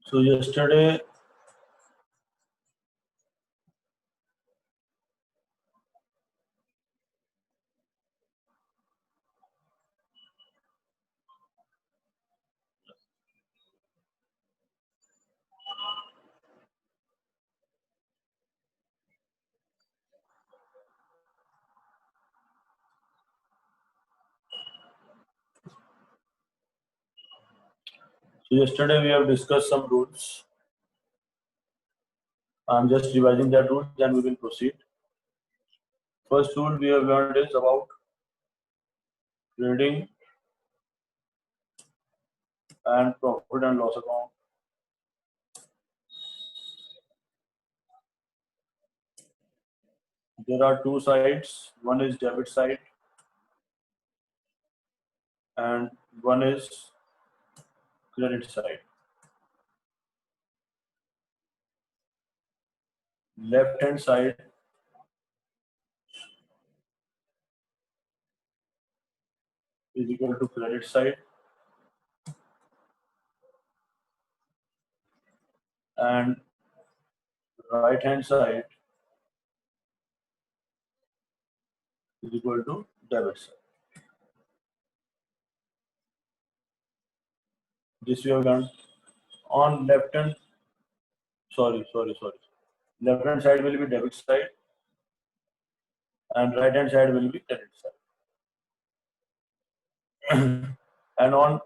So yesterday we have discussed some rules. I'm just revising that rules, then we will proceed. First rule we have learned is about trading and profit and loss account. There are two sides. One is debit side and one is credit side. Left hand side is equal to credit side and right hand side is equal to debit side. This we have learned. On left hand, sorry. Left hand side will be debit side and right hand side will be credit side. And on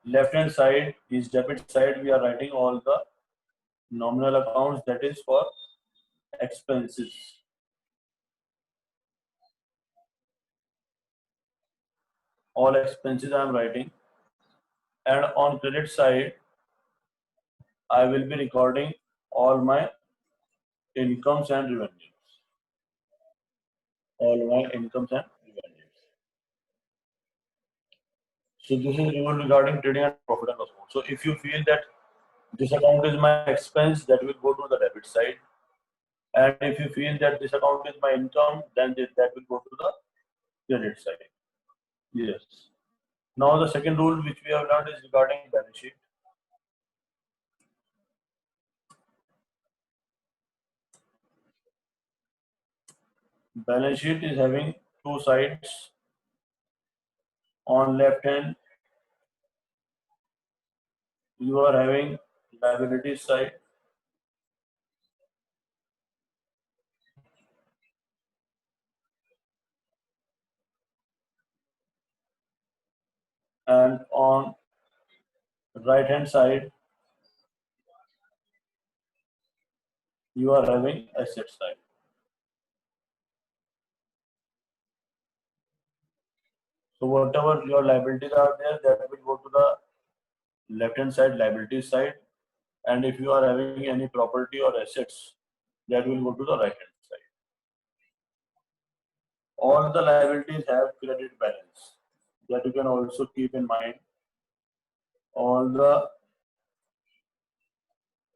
left hand side is debit side, we are writing all the nominal accounts, that is for expenses. All expenses I am writing. And on credit side, I will be recording all my incomes and revenues. All my incomes and revenues. So this is rule regarding trading and profit and loss account. So if you feel that this account is my expense, that will go to the debit side. And if you feel that this account is my income, then that will go to the credit side. Yes. Now the second rule which we have learned is regarding balance sheet. Balance sheet is having two sides. On left hand, you are having liability side, and on right hand side, you are having asset side. So whatever your liabilities are there, that will go to the left hand side, liability side, and if you are having any property or assets, that will go to the right hand side. All the liabilities have credit balance, that you can also keep in mind. All the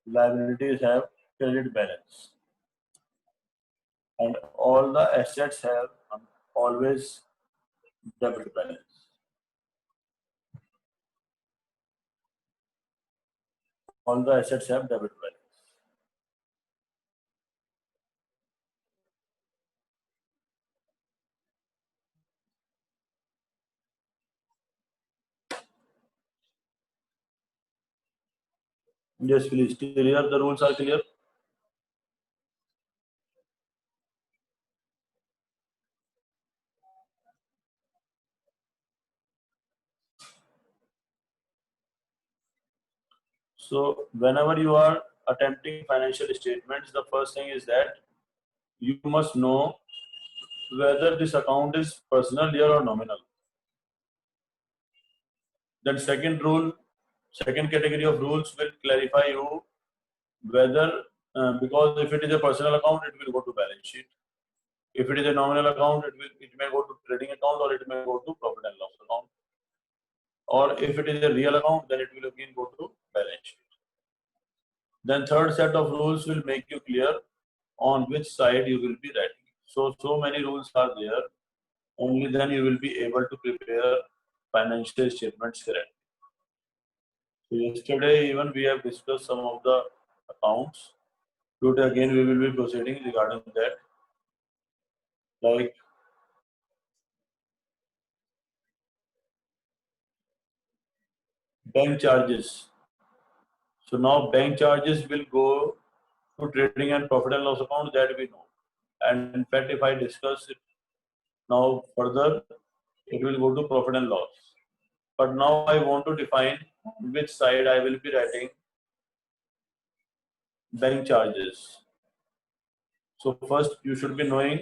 liabilities have credit balance and all the assets have always debit balance. All the assets have debit balance. Yes, please. Clear? The rules are clear? So whenever you are attempting financial statements, the first thing is that you must know whether this account is personal, year or nominal. Then second category of rules will clarify you whether, because if it is a personal account, it will go to balance sheet. If it is a nominal account, it may go to trading account or it may go to profit and loss account. Or if it is a real account, then it will again go to balance sheet. Then third set of rules will make you clear on which side you will be writing. So many rules are there. Only then you will be able to prepare financial statements correctly. So yesterday even we have discussed some of the accounts. Today again we will be proceeding regarding that. Like bank charges. So now bank charges will go to trading and profit and loss account, that we know. And in fact, if I discuss it now further, it will go to profit and loss. But now I want to define which side I will be writing bank charges. So first you should be knowing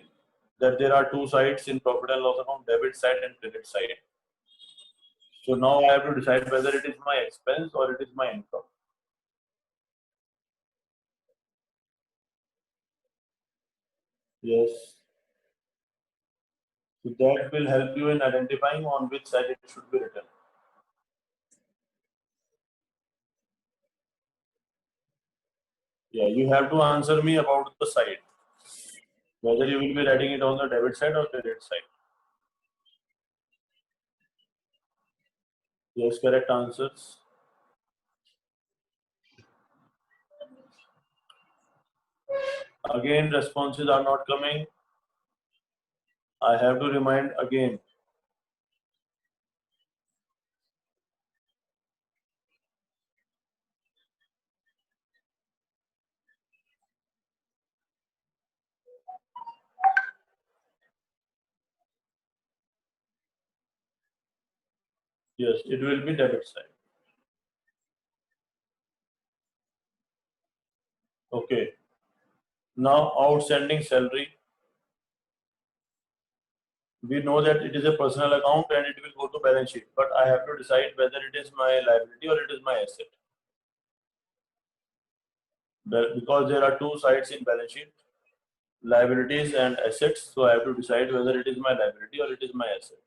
that there are two sides in profit and loss account, debit side and credit side. So now I have to decide whether it is my expense or it is my income. Yes. So that will help you in identifying on which side it should be written. Yeah, you have to answer me about the side, whether you will be writing it on the debit side or credit side. Yes, correct answers. Again, responses are not coming. I have to remind again. Yes, it will be debit side. Okay. Now, outstanding salary. We know that it is a personal account and it will go to balance sheet, but I have to decide whether it is my liability or it is my asset. Because there are two sides in balance sheet, liabilities and assets, so I have to decide whether it is my liability or it is my asset.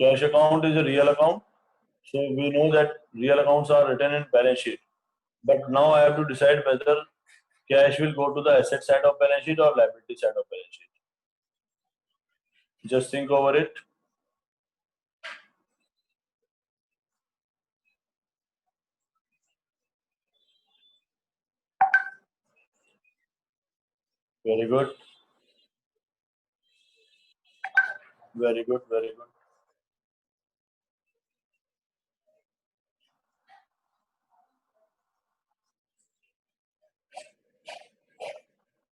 Cash account is a real account. So we know that real accounts are written in balance sheet. But now I have to decide whether cash will go to the asset side of balance sheet or liability side of balance sheet. Just think over it. Very good. Very good. Very good.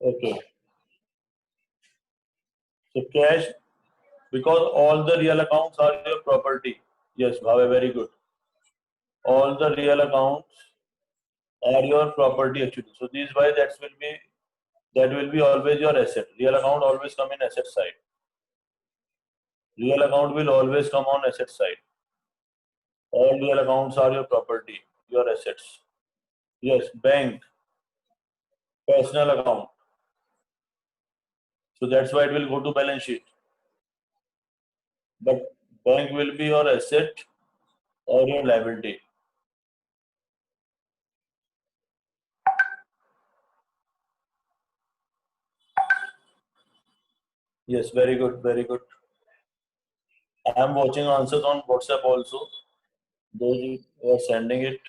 Okay. So cash, because all the real accounts are your property. Yes, Bhave, very good. All the real accounts are your property actually. So these why that will be always your asset. Real account always come in asset side. Real account will always come on asset side. All real accounts are your property, your assets. Yes, bank, personal account. So that's why it will go to balance sheet. But bank will be your asset or your liability. Yes, very good, very good. I am watching answers on WhatsApp also. Those who are sending it.